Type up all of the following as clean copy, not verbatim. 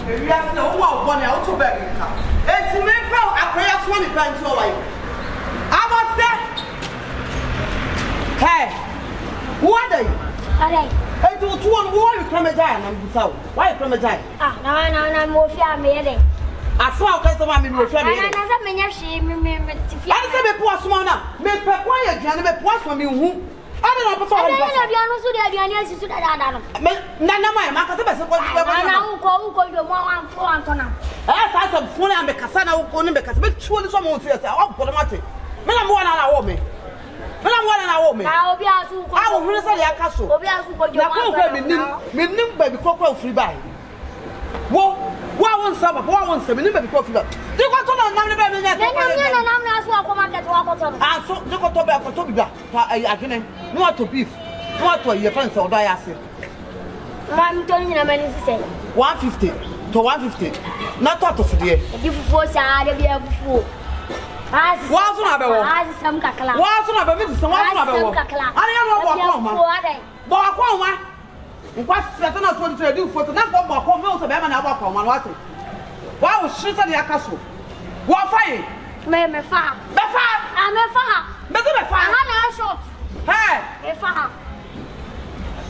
We are still one out to bed. It's me, I pray at 20 pounds away. Aboske. Hey, what are you? Hey, to one war, you come a giant and so. Why come a giant? Ah, no, more fear me. I saw a customer in your family. I don't mean your shame. I said, a poor swana, make a quiet gentleman, poor from you. I don't know, but I don't know. Nana, my market, who called you one. I said, phone and the Cassana who couldn't because big truly someone says, I'll put a matter. Men, I'm one an hour me. Men, I'm one an hour me. I will be out to I will really a castle. You baby cocoa free by. Whoa, one summer, one seven, baby coffee. You got to know, I'm and so you got to be a Tobiba. I not to beef, not to your friends or die. I'm telling you, I'm saying 150 to 150. Not out of the year. You force a fool. What's on about some cacla? What's on about Mrs. I don't know what what's certain of 20 do for the number of most of them and our common water. Why was she at the castle? What fire? May me far. I'm a far. But I'm short. Hey, a far.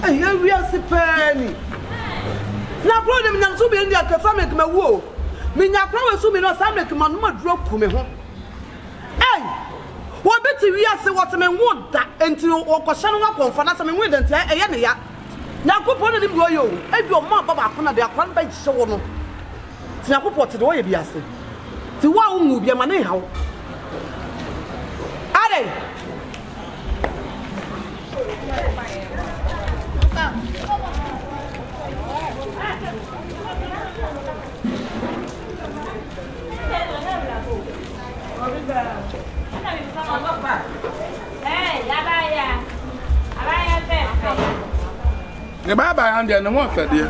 And here we are, penny. Now, brought him not to be in the Catholic my woe. Mean your promise to me not some like my mother drop to me home. Hey, what better we are say what a man would that until or question up on for us and win and say, yeah. Now, go put him go you. And your mom, Baba, upon their front bench show. Now, go put it away, be as to what will be a man how. Are they? Hey, Abaya. The Baba and the one for dear.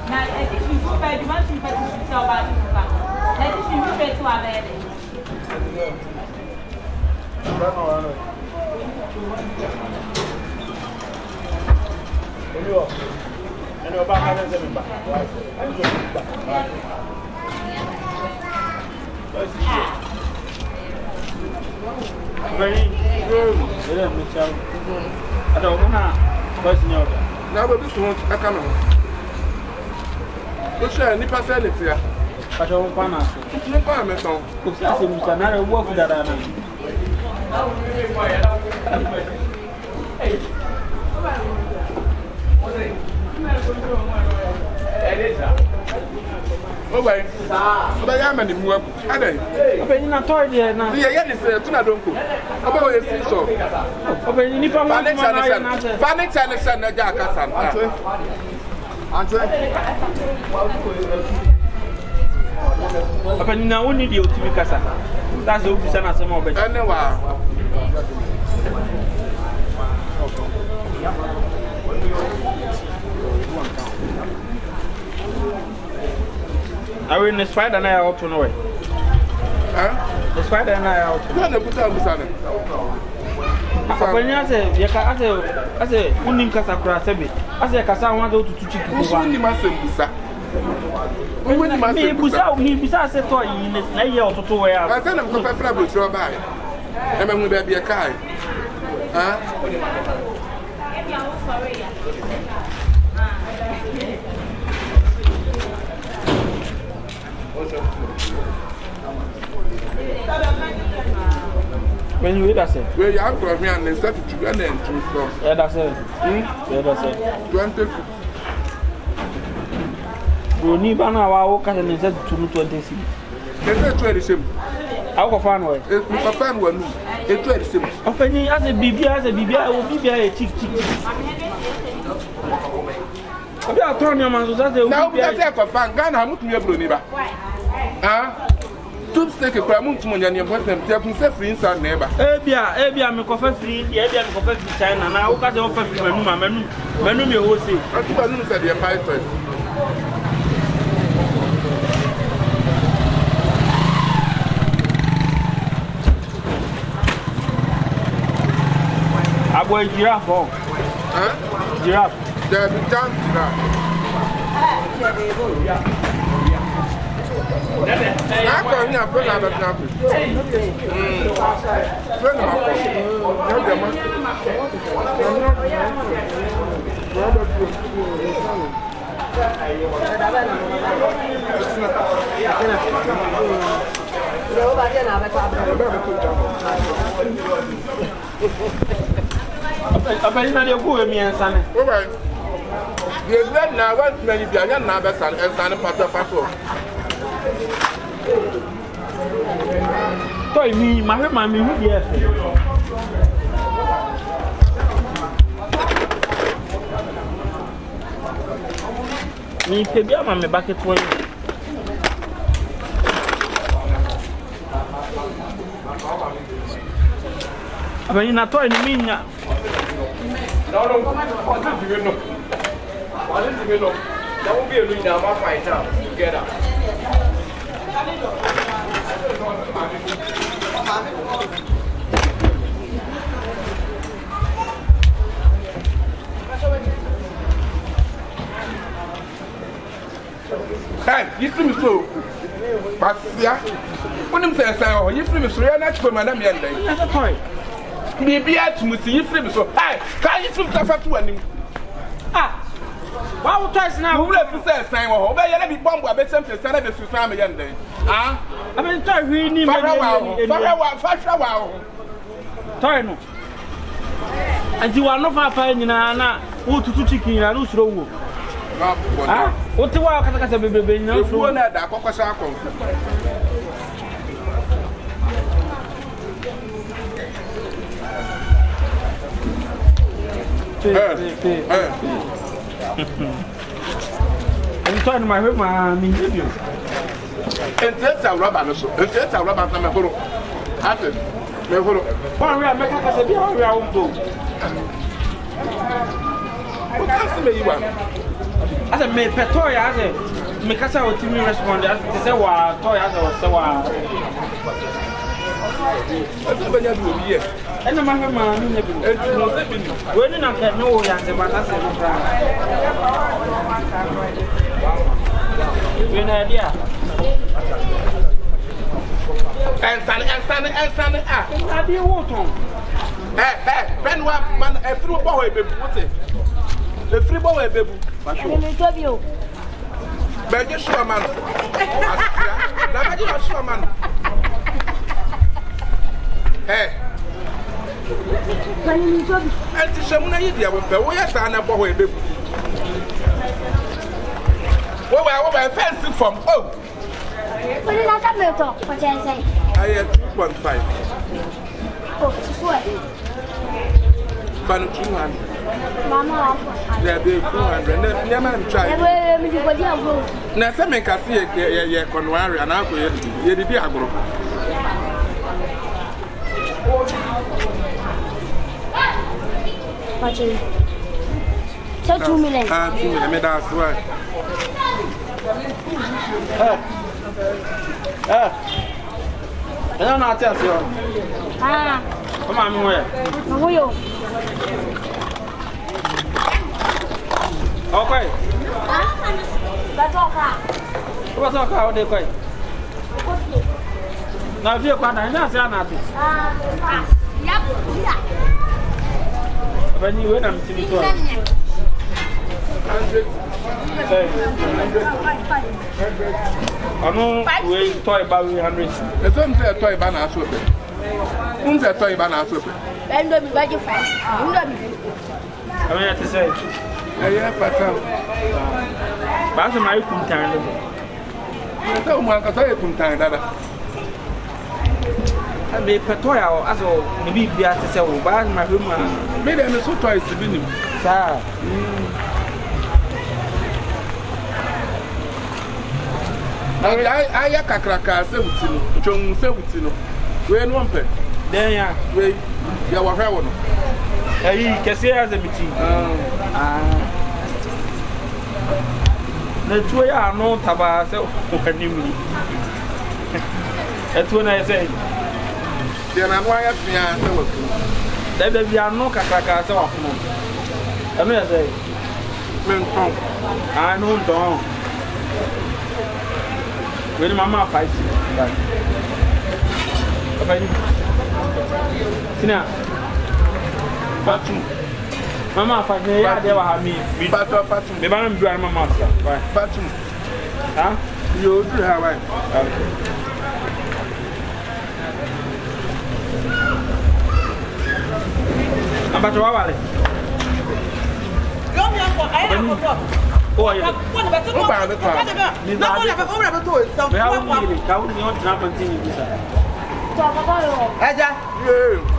I think you should pay the money to sell back. I think you should pay to our bed. Very good. I don't know. Now, but this one, I can't. What's your nipper selling here? I don't want to. No comment on. Because I think it's another work that I know. Oh, wait. But I am in the work. Are they? Open in a toy there now. Yeah, this is a don't go. About your so. Open in the Fanny Channel and a jackass. Open now only the ultimate casa. That's the reason I say more better. I will in the spider and I out to know it. The spider and I out to know it. When I say, Unim Casa Crasabi, I say, Casa want to chicken. Who must say, he besides a toy in this lay out to wear. I said, I'm going to travel to buy. And I'm going to be a guy. When you read that, where you have from me and they started to run and choose from. Yeah, that's it. Yeah, that's it. 20. We ban our work and said to 26. They said 27. I'll go find one. If I find one, it's 27. Opening as a BB, I will be a chick. I'll turn your man to that. Now, that's a fan. Ghana, I'm not your neighbor. Two steak a pramont money and your bottom, tell free inside neighbor. Ebia, I'm a coffee free, Ebia, coffee to China. Now, I'll cut off my menu, you will see. I think I didn't say the python. I boy giraffe. Giraffe. The jam giraffe. I can't hear friend of a traffic. Friend of Toy me, my mammy, yes. Me, baby, I'm a bucket for you. I mean, I told me. No, that will be a leader. I'll fight out together. Hey, you see me so. But yeah, when I'm saying, you see me so, you're not for Madame Yende. That's a toy. Maybe I to see you flip so. Hey, can you flip the fat one? Ah, why would I now? Who let you say, saying, oh, let me bomb a bit something, son of a Susan Yende. Ah, I mean, toy really toy no. And you are not my finding Anna, who to chicken and lose row. Ah, what the walk as a baby, no, one at that Cocosaco. I'm trying to my home, I mean, you. And that's a rubber, and that's a rubber from a hole. I said, why we are making us a bit of our own boat. What else you want? As a maid, Petoya, as a Mikasa would to me respond to say, wow, toy as I was so wild. And the man, when you not get no answer, but that's a good idea. And Sunny, I do want to. Ben, man, a free boy, baby, what's it? The free boy, baby. But you sure, man. Now, you are sure, man. Hey. And to some idea, we are signing up for a baby. Well, I fancy from home. What did I say? What did I say? I had 2.5. Oh, swear. Fan 200. Mama, There be 200. Never try. Now, some make us see a conwari and I'll go here. Did you agro? Watching. So 2 million. 2 million, that's right. I don't know how to tell you. Ah, Come on, where? who you? Okay. That's all car. What's our car? They quite. Now, if you're quite nice, I'm not. Yep. When you win, I'm seeing you. I know we toy about 100. The son said toy banner soup. Who's a toy banner soup? I'm not very fast. I'm not. I mean, to say, Yeah, but that's my time. I don't want to tell you from time. I may petoya as all maybe be at the cell, but my room. Maybe I'm so twice to be him. Sir. I got a cracker, 17, John 17. We're one pet. There, yeah. Wait, you were having. He can see as a meeting. The two are no tabas. That's when I say, then I'm why I there are no cacacas off. I mean, I say, I know don't. When Mama fights, Sina, Mama fight me. Yeah, they were having me. But Fatum, the man do Mama Fatum. Huh? You do have right. About to Wally. Oh, yeah. What about the car? No one ever over to it. So, how do you want to continue? Aja,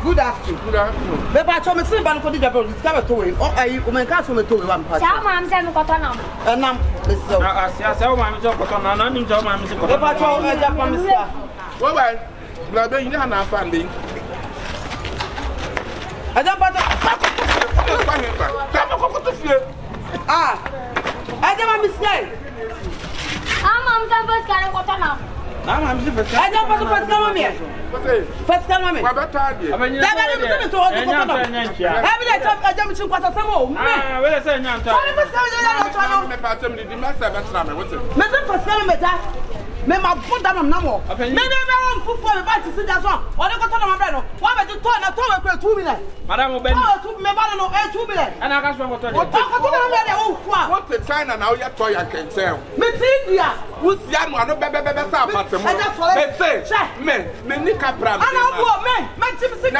good afternoon. Good afternoon. But I told me something about the discover to him. Or are you my castle to one part? I'm saying, and now, I saw my job, but I'm not in job. I'm missing. What about your Japanese? Well, I don't have funding. I don't want Ah, I don't mistake. I'm first kind of what now. I'm first. I don't want to first come on here. First come on here. What about you? I jumped to quarter some more. Ah, where is it? Me ma put down on number. Me never want food for me back to sit down. Or they go to my brother. Why would you turn a tower for 2 minutes? Madam Obey. Oh, 2 minutes, 2 minutes. And I got what What the China now your toy I can tell. Miss India. Who's young one of Baba say, me Nika Bram. And I go, man, Jim Sick.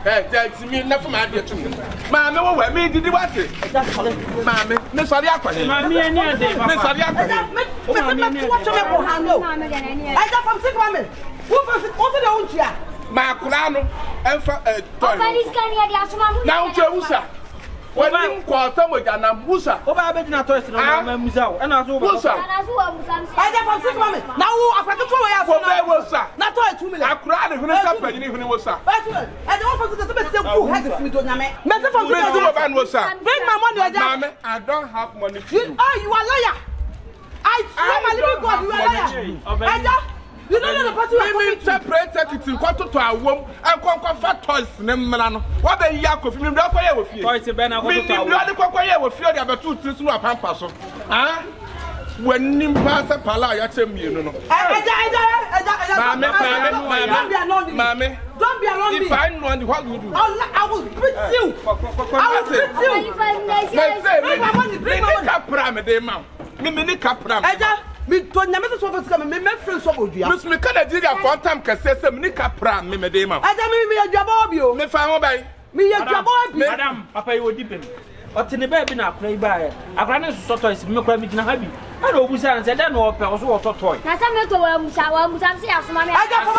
Hey, that's me, never mind it to me. Mamma, where me did you want it? Mammy, Miss Ariaka, Mammy, and Miss Ariaka. I got from sick women. What the old year? Maculano and for a toy. Now, Jerusa. When you call someone and Musa, Obama toys and Musa, and I was I got from sick women. Now, I got to throw out. Not toy 2 minutes. I cried when I stopped even it was. I don't want to get some who has me to Name. Method from the bring my money. I don't have money. Oh, you are liar. I swear my little God, you are liar. You don't know the person who is separated in quarter to a womb and conquer fat toys in Milano. What the Yakov, you don't play with you. Toys in Benna, we don't with fear about 2 to a pampasso. Ah? When Nimpasa Pala, you tell me, you know. Mammy, don't be alone. If I know what you do, I will beat you. I will beat you. Bring my money. Me don't na me so for come me friend so odua Miss me can Nigeria for time can say me nika pram me dey ma ada me adwaba obi o me fa ho bai me adwaba obi madam papa you deep otini ba bi na akra iba akra na so toys me kra mi gina ha bi ana obusa na say da no ope so wo toy na say me to wa musa se asoma me ada for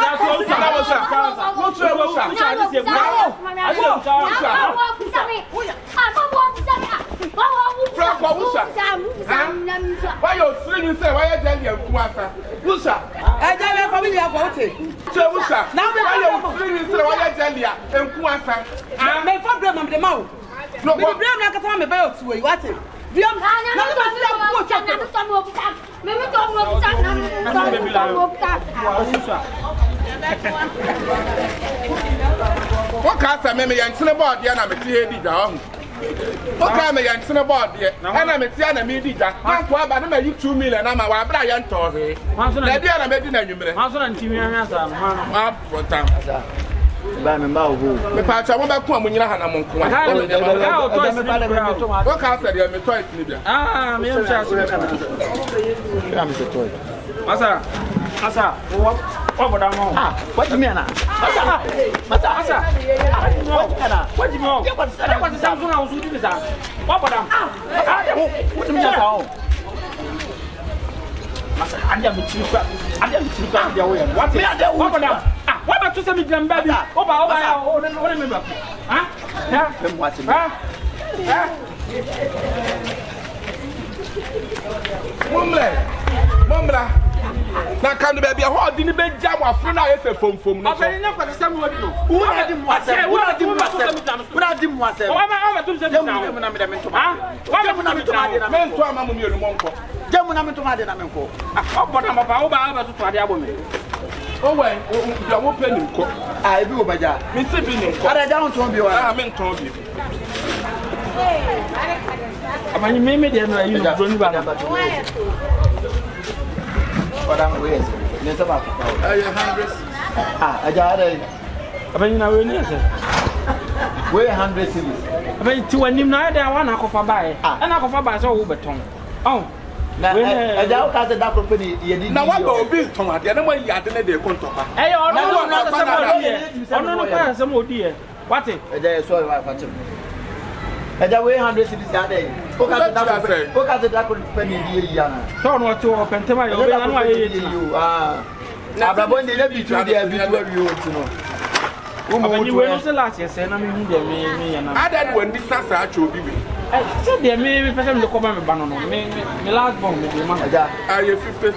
why you singing say why you tell you Kumasi Musa I tell family about it so Musa now why you singing say why you tell you Kumasi ah me for blame am the mouth no me blame na kasa me buy to what it blame na to see am go check what can say me yan board ya na me tie di da okay, me yan tin board here. Na me tia na me di ja. Man ko aba na me 2 million na ma wa bra yan to he. Na dia na me di na nwumre. Man so na ntimi anya sa ma. Ma potam. Ba me ba wo. Me pa cha mo ba ku amunyira ha na mo nko. What can say dia me toys ni bia. Ah, me yan cha so me kana. Ya me se toy. Masa, what would I know? Ah, what do you mean? Masa. What do you mean? What is Samsung house with this? What would what do you mean? Masa, I didn't meet you. What me? Ah, what about to send me them baby? What remember? Huh? Mumla. Na kan be bia ho di ni be jam afro na ye se fom no. Abeni na kwa se mo di no. Wo di mo ase. Wo di mo ase. O ma tum se na. Jamu na me da me ntoma. Ah? Jamu na me ntoma de na me. Me ntoma ma mu mienu mo nko. Jamu na me ntoma de na me nko. Ah, o boda ma ba o ba to ade abo me. Oh, wait, you won't pay him. I do, Baja. Miss Bibbing. I don't want you. I meant to be. I mean, maybe they're not even going back. But I'm waiting. There's about 100. I got it. I mean, I will need it. We're 100 cities. I mean, to when you know that one I could buy, and I could buy so overton. Oh, I doubt that property. Now, what will be Tom? The other way you had the contact. Hey, no, some more dear. What it? There's so I watch him. And that way 100 cities that day. Look at that penny. Don't want to open to my you are. I'm going to let you to the when you were the last year, and I mean, me and I did when this has actually been. I said, there may be person to come and banana. Me last bomb with your mother. Are you 50?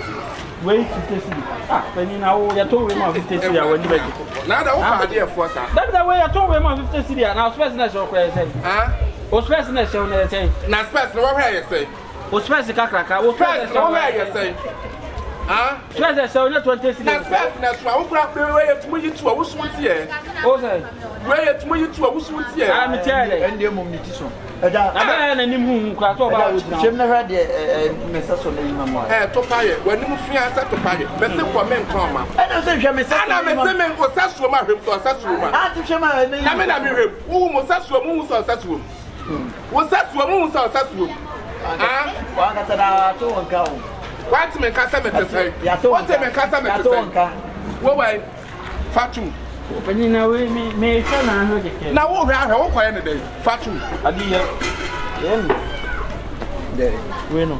Wait, 50. Ah, when you know, you told him 50 city. I went to bed. Now, the idea for that. That's the way I told him 50 city, and I was pressing a show. Was pressing a show, they say. Now, special, what you say? Was pressing a crack. I was pressing what you say. Ah, treasure so not 20 cities. That's why we grab the way to you to a who's here. Oh, say, where to you to a who's here. I'm telling you, and the munition. I don't any moon class over. I've never had a message on the memoir. To pay it when you fear set to pay it. But the woman come up. I don't think I'm a semen or such woman for such woman. I mean, I'm here. Who was such a moon or such woman? Was such a moon or such woman? Ah, one at our two and go. What me can say me say? What me can say me say? What way? Fatu. When you know me say na ho keke. Na wo hwa hwa wo kwaye ne dey. Fatu. Adi ye. Yen. Dey. We no.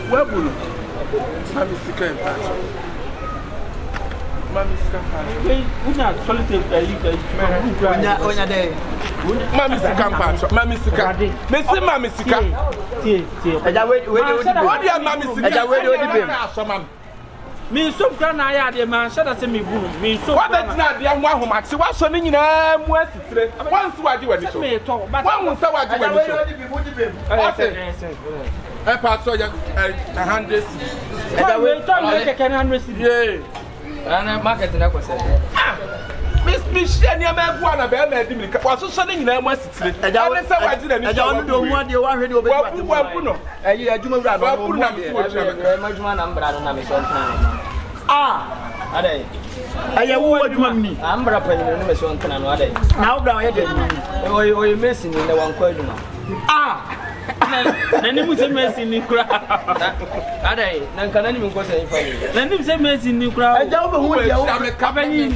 Webulu. Mami sika en pa. Mami sika pa. We una solitaire you onya dey. Mami sika mpacho, mami sika. Me say mami sika. Eja we what dia mami sika. Eja we odi bem. Me so kra na ya de man sha da say me buru. Me so what bet na dia ho ahomate wa so ni nyina mu asitire. Wan so waje wani so. Me to. Wan mu sa waje wani so. Odi bem. Eh pa so ya 100. Eja we to me ke 100. Yeah. Ana market na kwese. Miss Shania Maguana, Bella, was so sudden in my city. I don't know what you want to do. I do I want me. I'm braping now down you're missing in the one question. Ah! Then you say messy in the crowd. Then can anyone go say for then you say messy in the crowd. I don't know who you are. Company, I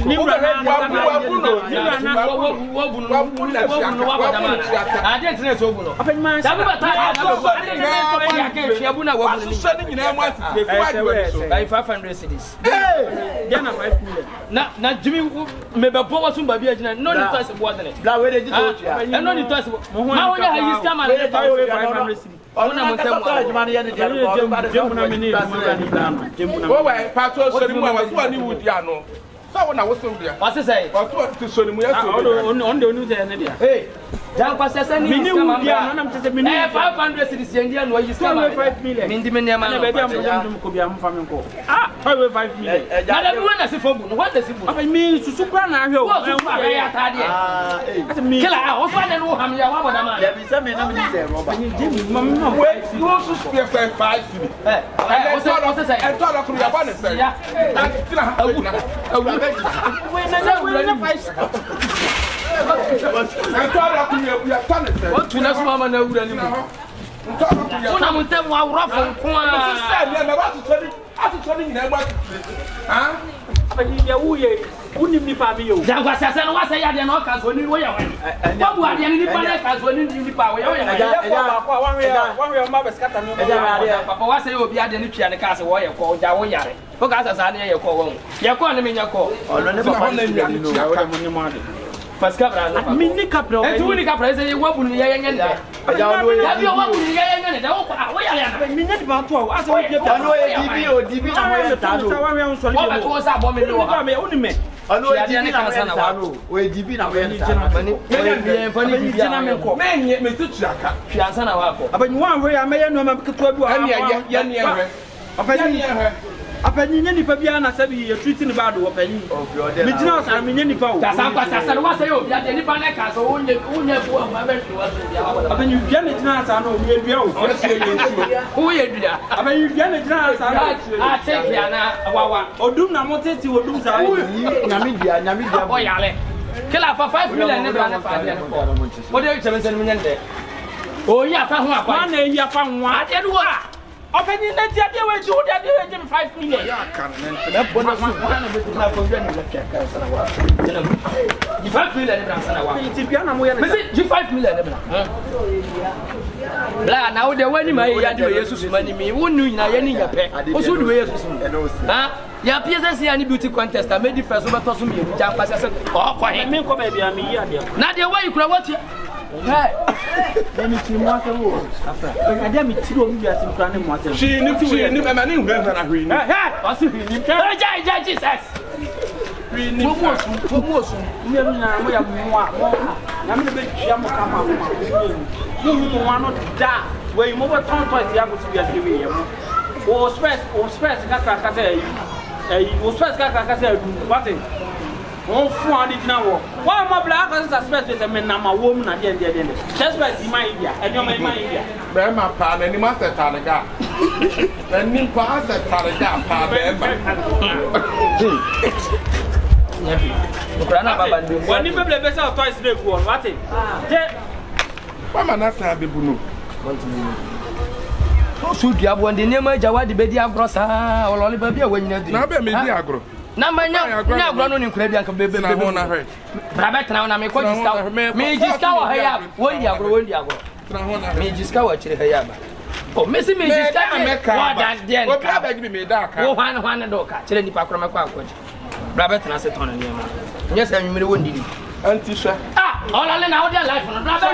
didn't know so. Open my 500 cities. Then 5 million. Now, Jimmy, maybe Boa Sumba, no, the toss of water. And no, the toss of Moana, come and 500 cities. Oh, no, money and the Pato was one you would know. So when I was there, what's to say? What to show them on the news and hey, Jan was sending me 500 cities and where you 5 million. Indian could be a family. Ah, 5 million. Everyone has a phone. What does it mean to Supana? Kill I know how many are. There is some you also speak 5 cities. I thought what to us, Mamma? No, when I will tell my rough and corner, I was telling them what, huh? But you be Fabio. There was a son was a young knockers when you were young. What were the independent when you did power? One way of mother's cat and Papa was a will be at the Nipian castle where you call Jawoyare. Look at us, I your call. You're calling me your call. Or never first couple, I mean, the couple, and 2 couples, and you walk with the young and I don't know what you want with the young and I minute about 12. I saw you or DB. What was up on me only me. I know where DB now. Man, yet Mr. Chaka, Fiasana. But one way I may know my Apanyi nya nipa bia na sabi ye treat ni bad wo panyi. Me tina osare me nya nipa o. Sasa wa say o bia de nipa na ka so unye fu ma be tu wa bia. Apanyi bia na tina asa na o ye bia o. O ye bia. Apanyi bia na tina asa na. Ah take ya na wawa. Odum na moteti odum sa. Nyame dia. O yale. Kila fa 5 million ne bra na fa bia. O de cheme se me nya nde. O ya fa ho akwa. Na ya fa ho a. Ade do a. Openi na ti ade we ti o de 5 million. Ya kan na Na bona so na be na ko bia ni le ka sana wa. Di 5 million ne bra sana wa. Ti bia na mo ye na. Me di 5 million ne bra. Bla na wo de wani ma ya de Jesus mani mi wonu nyina ye ni nya pe. O so de Jesus mu. Ha? Ya PSS ya ni beauty contest a made first over to so mi ja pass say o ko he. Me ko ba bia me yi ade. Na de wa yikura what hey. Let ti mo ase wo. Afra. Ade mi ti do mi bia sim kra ne mo ase. She ni ma ni hwe na hwe ni. Hey, o si hwe ni. Ja Jesus. Hwe ni. Mo so. Mi enu na mo ya mo a. Na me be twia mo kama mo. Mo mo no da. We mo be ton toys ya go si bia de we ye mo. O space ka say o space ka say what on fu adi tina wo wa ma bla ka say space say me na ma wo mu na de space ma India enyo ma India Be ma pa na ni ma se tarega na ni pa se tarega pa be ma Okra na baba ndi wa ni beble be say toys dey go what je wa ma na sa be bu no so dua bo ndi nema jawa de bedi agro sa olole ba bia wanyina di na be me di agro na manya nya agro no ni nkura bia ka bebe na ho na hwe bra be tena na me ko jiska me jiska wa haya wondi agro na ho na me jiska wa chire haya ba o me si me jiska wa dan den o bia ba gibi me da ka wo hwan do ka chire nipa akro me kwa akwaji bra be tena se ton na nema nya sa nwumire wondi di anti sha olole na wo dia life no bra be